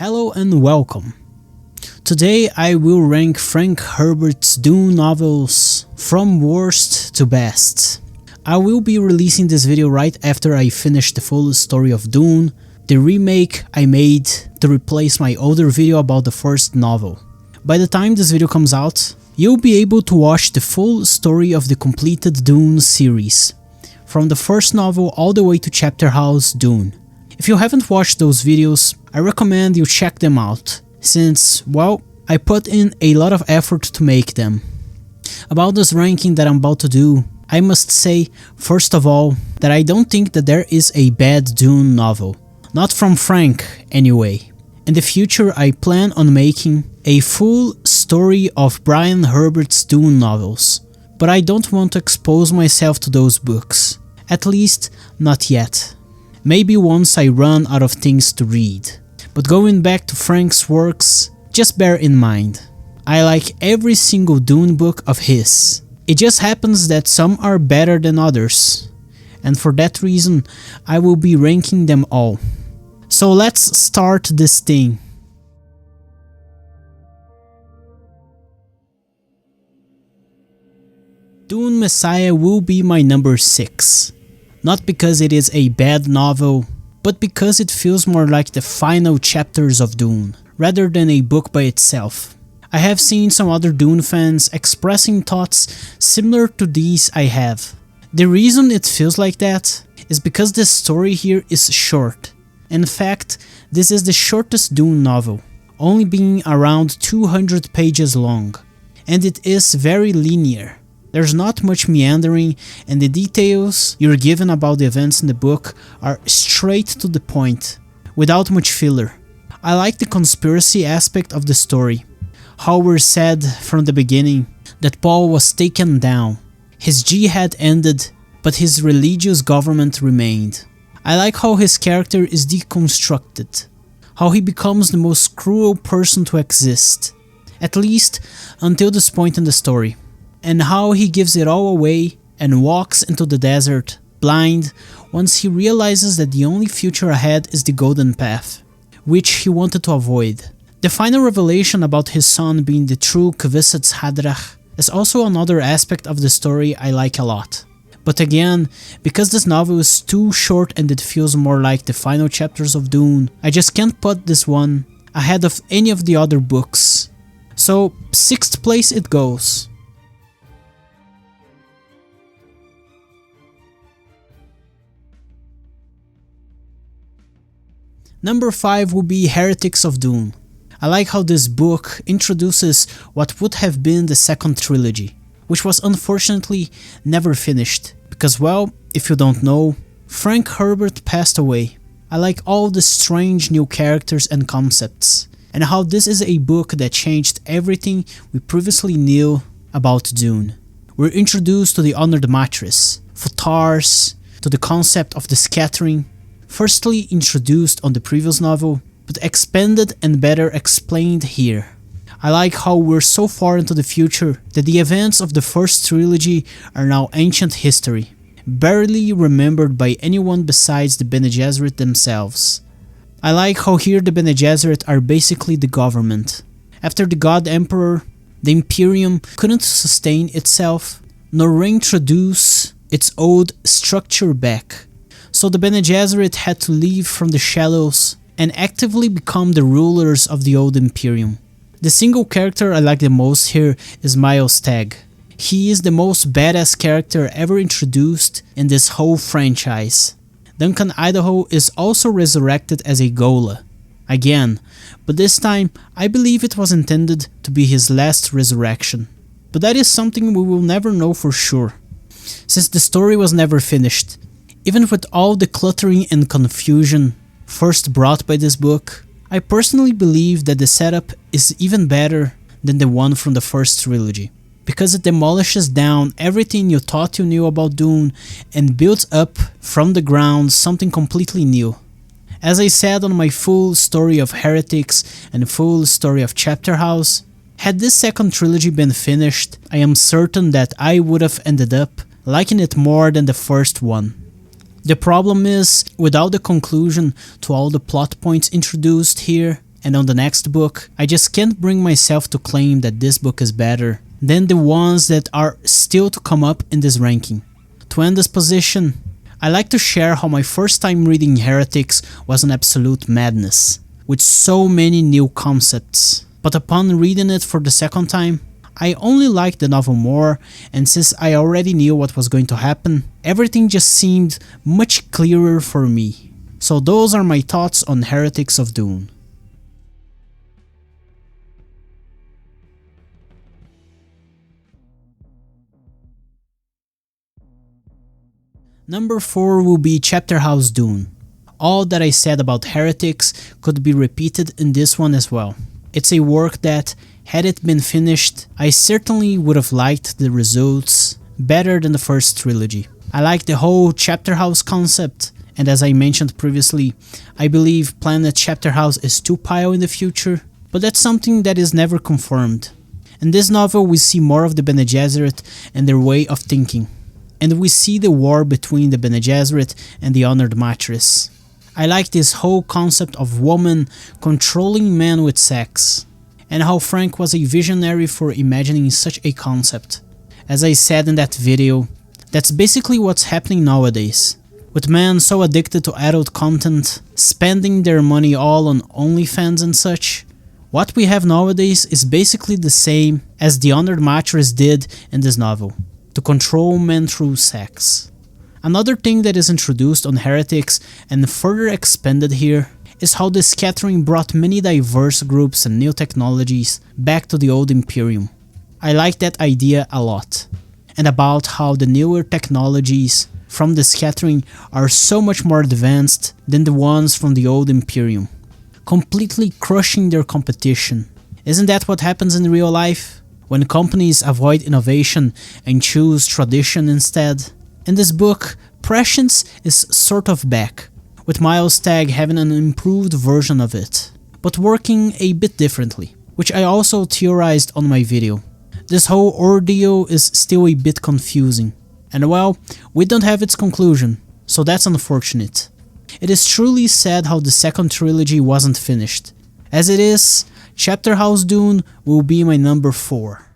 Hello and welcome. Today I will rank Frank Herbert's Dune novels from worst to best. I will be releasing this video right after I finish the full Story of Dune, the remake I made to replace my older video about the first novel. By the time this video comes out, you'll be able to watch the full story of the completed Dune series, from the first novel all the way to Chapter House Dune. If you haven't watched those videos, I recommend you check them out, since, well, I put in a lot of effort to make them. About this ranking that I'm about to do, I must say, first of all, that I don't think that there is a bad Dune novel. Not from Frank, anyway. In the future, I plan on making a full story of Brian Herbert's Dune novels, but I don't want to expose myself to those books. At least, not yet. Maybe once I run out of things to read. But going back to Frank's works, just bear in mind, I like every single Dune book of his. It just happens that some are better than others, and for that reason, I will be ranking them all. So let's start this thing. Dune Messiah will be my number 6. Not because it is a bad novel, but because it feels more like the final chapters of Dune, rather than a book by itself. I have seen some other Dune fans expressing thoughts similar to these I have. The reason it feels like that is because the story here is short. In fact, this is the shortest Dune novel, only being around 200 pages long, and it is very linear. There's not much meandering, and the details you're given about the events in the book are straight to the point, without much filler. I like the conspiracy aspect of the story, how we're said from the beginning that Paul was taken down. His jihad ended, but his religious government remained. I like how his character is deconstructed, how he becomes the most cruel person to exist, at least until this point in the story. And how he gives it all away and walks into the desert, blind, once he realizes that the only future ahead is the golden path, which he wanted to avoid. The final revelation about his son being the true Kvisitz Hadrach is also another aspect of the story I like a lot. But again, because this novel is too short and it feels more like the final chapters of Dune, I just can't put this one ahead of any of the other books. So, 6th place it goes. Number 5 will be Heretics of Dune. I like how this book introduces what would have been the second trilogy, which was unfortunately never finished, because well, if you don't know, Frank Herbert passed away. I like all the strange new characters and concepts, and how this is a book that changed everything we previously knew about Dune. We're introduced to the Honored Mattress, Futars, to the concept of the scattering, firstly introduced on the previous novel, but expanded and better explained here. I like how we're so far into the future that the events of the first trilogy are now ancient history, barely remembered by anyone besides the Bene Gesserit themselves. I like how here the Bene Gesserit are basically the government. After the God Emperor, the Imperium couldn't sustain itself, nor reintroduce its old structure back. So the Bene Gesserit had to leave from the shadows and actively become the rulers of the old Imperium. The single character I like the most here is Miles Teg. He is the most badass character ever introduced in this whole franchise. Duncan Idaho is also resurrected as a Gola. Again, but this time I believe it was intended to be his last resurrection. But that is something we will never know for sure, since the story was never finished. Even with all the cluttering and confusion first brought by this book, I personally believe that the setup is even better than the one from the first trilogy, because it demolishes down everything you thought you knew about Dune and builds up from the ground something completely new. As I said on my full Story of Heretics and full Story of Chapter House, had this second trilogy been finished, I am certain that I would have ended up liking it more than the first one. The problem is, without the conclusion to all the plot points introduced here, and on the next book, I just can't bring myself to claim that this book is better than the ones that are still to come up in this ranking. To end this position, I like to share how my first time reading Heretics was an absolute madness, with so many new concepts. But upon reading it for the second time, I only liked the novel more, and since I already knew what was going to happen, everything just seemed much clearer for me. So those are my thoughts on Heretics of Dune. Number 4 will be Chapterhouse Dune. All that I said about Heretics could be repeated in this one as well. It's a work that, had it been finished, I certainly would have liked the results better than the first trilogy. I like the whole Chapterhouse concept, and as I mentioned previously, I believe Planet Chapterhouse is 2-pile in the future, but that's something that is never confirmed. In this novel we see more of the Bene Gesserit and their way of thinking, and we see the war between the Bene Gesserit and the Honored Matres. I like this whole concept of woman controlling men with sex, and how Frank was a visionary for imagining such a concept. As I said in that video, that's basically what's happening nowadays, with men so addicted to adult content, spending their money all on OnlyFans and such. What we have nowadays is basically the same as the Honored Matres did in this novel, to control men through sex. Another thing that is introduced on Heretics and further expanded here is how the scattering brought many diverse groups and new technologies back to the old Imperium. I like that idea a lot, and about how the newer technologies from the scattering are so much more advanced than the ones from the old Imperium, completely crushing their competition. Isn't that what happens in real life, when companies avoid innovation and choose tradition instead? In this book, Prescience is sort of back, with Miles Tagg having an improved version of it, but working a bit differently, which I also theorized on my video. This whole ordeal is still a bit confusing, and well, we don't have its conclusion, so that's unfortunate. It is truly sad how the second trilogy wasn't finished. As it is, Chapterhouse Dune will be my number 4.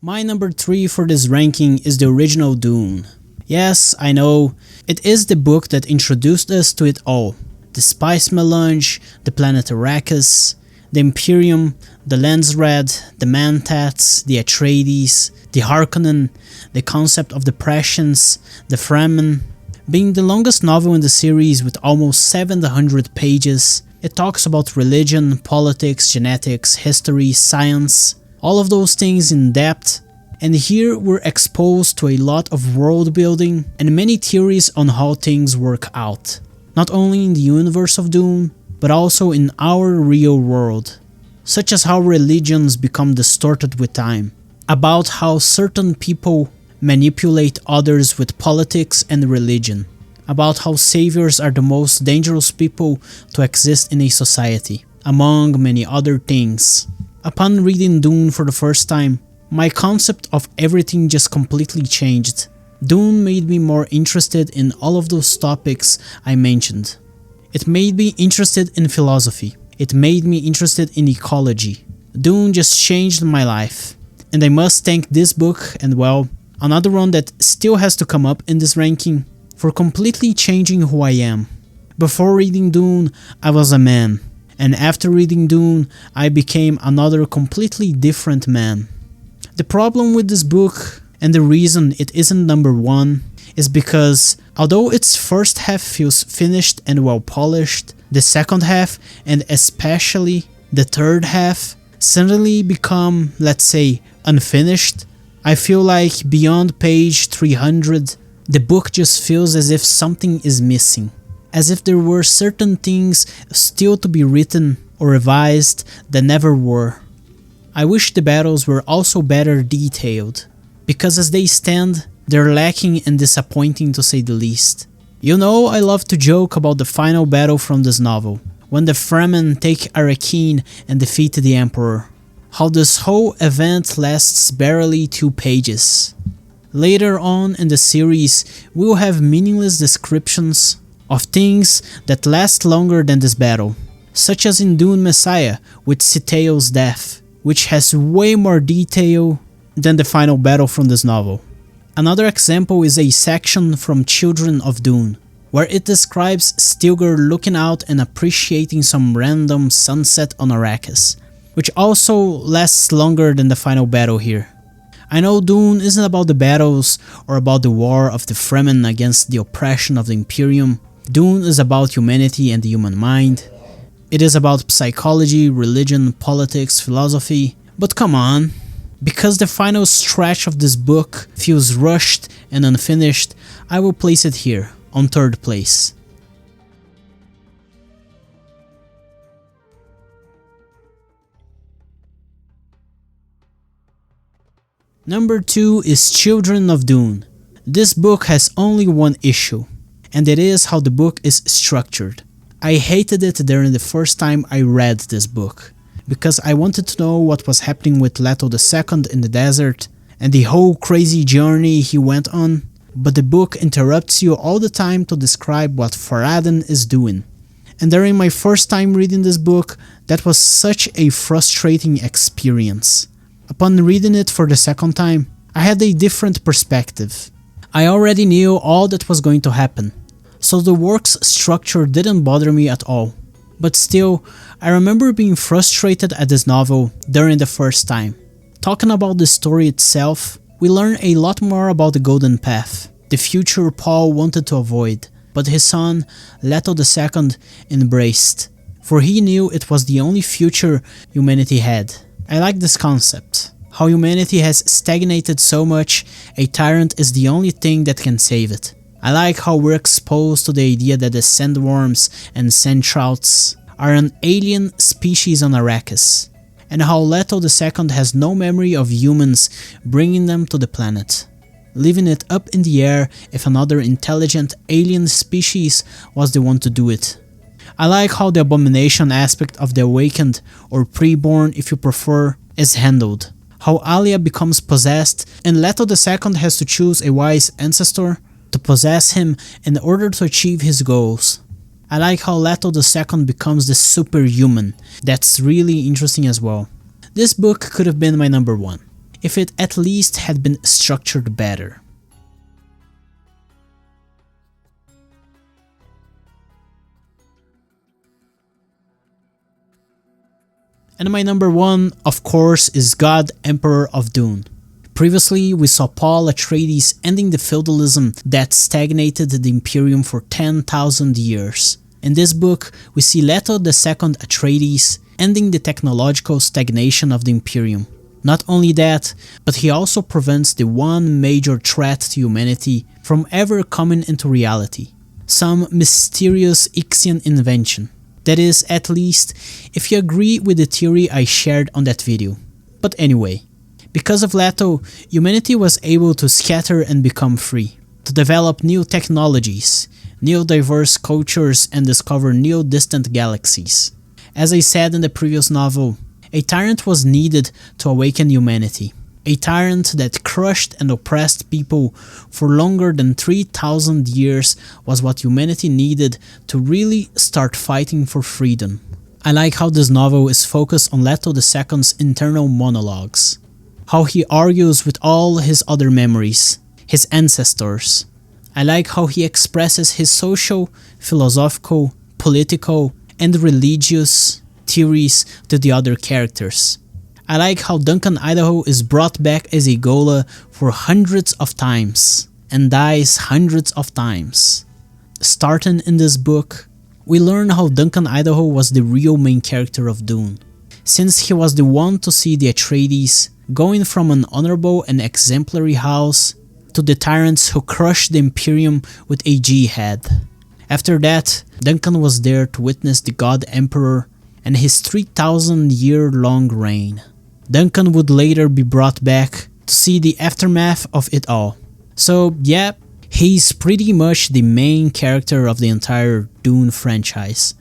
My number 3 for this ranking is the original Dune. Yes, I know, it is the book that introduced us to it all. The spice melange, the planet Arrakis, the Imperium, the Landsred, the Mantats, the Atreides, the Harkonnen, the concept of the Prescience, the Fremen. Being the longest novel in the series with almost 700 pages, it talks about religion, politics, genetics, history, science, all of those things in depth, and here we're exposed to a lot of world building and many theories on how things work out, not only in the universe of Dune, but also in our real world, such as how religions become distorted with time, about how certain people manipulate others with politics and religion, about how saviors are the most dangerous people to exist in a society, among many other things. Upon reading Dune for the first time, my concept of everything just completely changed. Dune made me more interested in all of those topics I mentioned. It made me interested in philosophy. It made me interested in ecology. Dune just changed my life. And I must thank this book and well, another one that still has to come up in this ranking, for completely changing who I am. Before reading Dune, I was a man. And after reading Dune, I became another completely different man. The problem with this book, and the reason it isn't number 1, is because although its first half feels finished and well polished, the second half, and especially the third half, suddenly become, let's say, unfinished. I feel like beyond page 300, the book just feels as if something is missing. As if there were certain things still to be written or revised that never were. I wish the battles were also better detailed, because as they stand, they're lacking and disappointing to say the least. You know, I love to joke about the final battle from this novel, when the Fremen take Arrakeen and defeat the Emperor. How this whole event lasts barely 2 pages. Later on in the series, we will have meaningless descriptions of things that last longer than this battle, such as in Dune Messiah with Citeo's death, which has way more detail than the final battle from this novel. Another example is a section from Children of Dune, where it describes Stilgar looking out and appreciating some random sunset on Arrakis, which also lasts longer than the final battle here. I know Dune isn't about the battles or about the war of the Fremen against the oppression of the Imperium. Dune is about humanity and the human mind. It is about psychology, religion, politics, philosophy. But come on, because the final stretch of this book feels rushed and unfinished, I will place it here, on third place. Number 2 is Children of Dune. This book has only one issue, and it is how the book is structured. I hated it during the first time I read this book, because I wanted to know what was happening with Leto II in the desert, and the whole crazy journey he went on, but the book interrupts you all the time to describe what Farad'n is doing. And during my first time reading this book, that was such a frustrating experience. Upon reading it for the second time, I had a different perspective. I already knew all that was going to happen, so the work's structure didn't bother me at all. But still, I remember being frustrated at this novel during the first time. Talking about the story itself, we learn a lot more about the Golden Path, the future Paul wanted to avoid, but his son, Leto II, embraced, for he knew it was the only future humanity had. I like this concept, how humanity has stagnated so much, a tyrant is the only thing that can save it. I like how we're exposed to the idea that the sandworms and sandtrouts are an alien species on Arrakis, and how Leto II has no memory of humans bringing them to the planet, leaving it up in the air if another intelligent alien species was the one to do it. I like how the abomination aspect of the awakened, or preborn if you prefer, is handled. How Alia becomes possessed and Leto II has to choose a wise ancestor to possess him in order to achieve his goals. I like how Leto II becomes the superhuman. That's really interesting as well. This book could have been my number 1, if it at least had been structured better. And my number 1, of course, is God, Emperor of Dune. Previously, we saw Paul Atreides ending the feudalism that stagnated the Imperium for 10,000 years. In this book, we see Leto II Atreides ending the technological stagnation of the Imperium. Not only that, but he also prevents the one major threat to humanity from ever coming into reality. Some mysterious Ixian invention. That is, at least, if you agree with the theory I shared on that video. But anyway, because of Leto, humanity was able to scatter and become free, to develop new technologies, new diverse cultures, and discover new distant galaxies. As I said in the previous novel, a tyrant was needed to awaken humanity. A tyrant that crushed and oppressed people for longer than 3,000 years was what humanity needed to really start fighting for freedom. I like how this novel is focused on Leto II's internal monologues. How he argues with all his other memories, his ancestors. I like how he expresses his social, philosophical, political, and religious theories to the other characters. I like how Duncan Idaho is brought back as a Gola for hundreds of times, and dies hundreds of times. Starting in this book, we learn how Duncan Idaho was the real main character of Dune, since he was the one to see the Atreides going from an honorable and exemplary house to the tyrants who crushed the Imperium with a jihad. After that, Duncan was there to witness the God Emperor and his 3,000-year-long reign. Duncan would later be brought back to see the aftermath of it all. So yeah, he's pretty much the main character of the entire Dune franchise.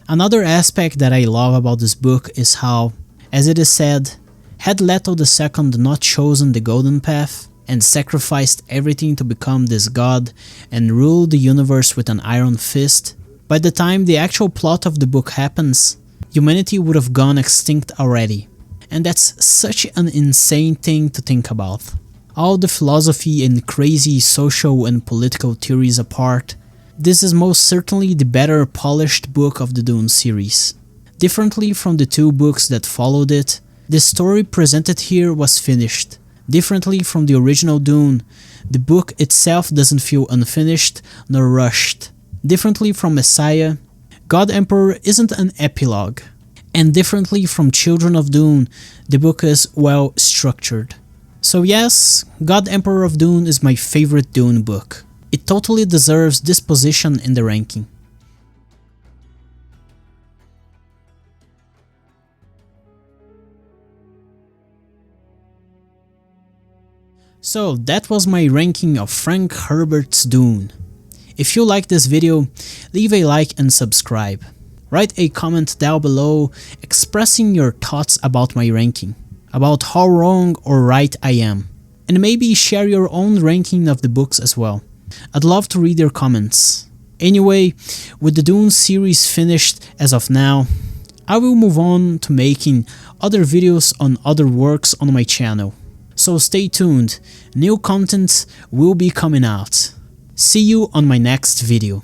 Another aspect that I love about this book is how, as it is said, had Leto II not chosen the Golden Path, and sacrificed everything to become this god and rule the universe with an iron fist, by the time the actual plot of the book happens, humanity would have gone extinct already. And that's such an insane thing to think about. All the philosophy and crazy social and political theories apart, this is most certainly the better polished book of the Dune series. Differently from the two books that followed it, the story presented here was finished. Differently from the original Dune, the book itself doesn't feel unfinished nor rushed. Differently from Messiah, God Emperor isn't an epilogue. And differently from Children of Dune, the book is well structured. So yes, God Emperor of Dune is my favorite Dune book. It totally deserves this position in the ranking. So that was my ranking of Frank Herbert's Dune. If you like this video, leave a like and subscribe. Write a comment down below expressing your thoughts about my ranking, about how wrong or right I am, and maybe share your own ranking of the books as well. I'd love to read your comments. Anyway, with the Dune series finished as of now, I will move on to making other videos on other works on my channel. So stay tuned, new content will be coming out. See you on my next video.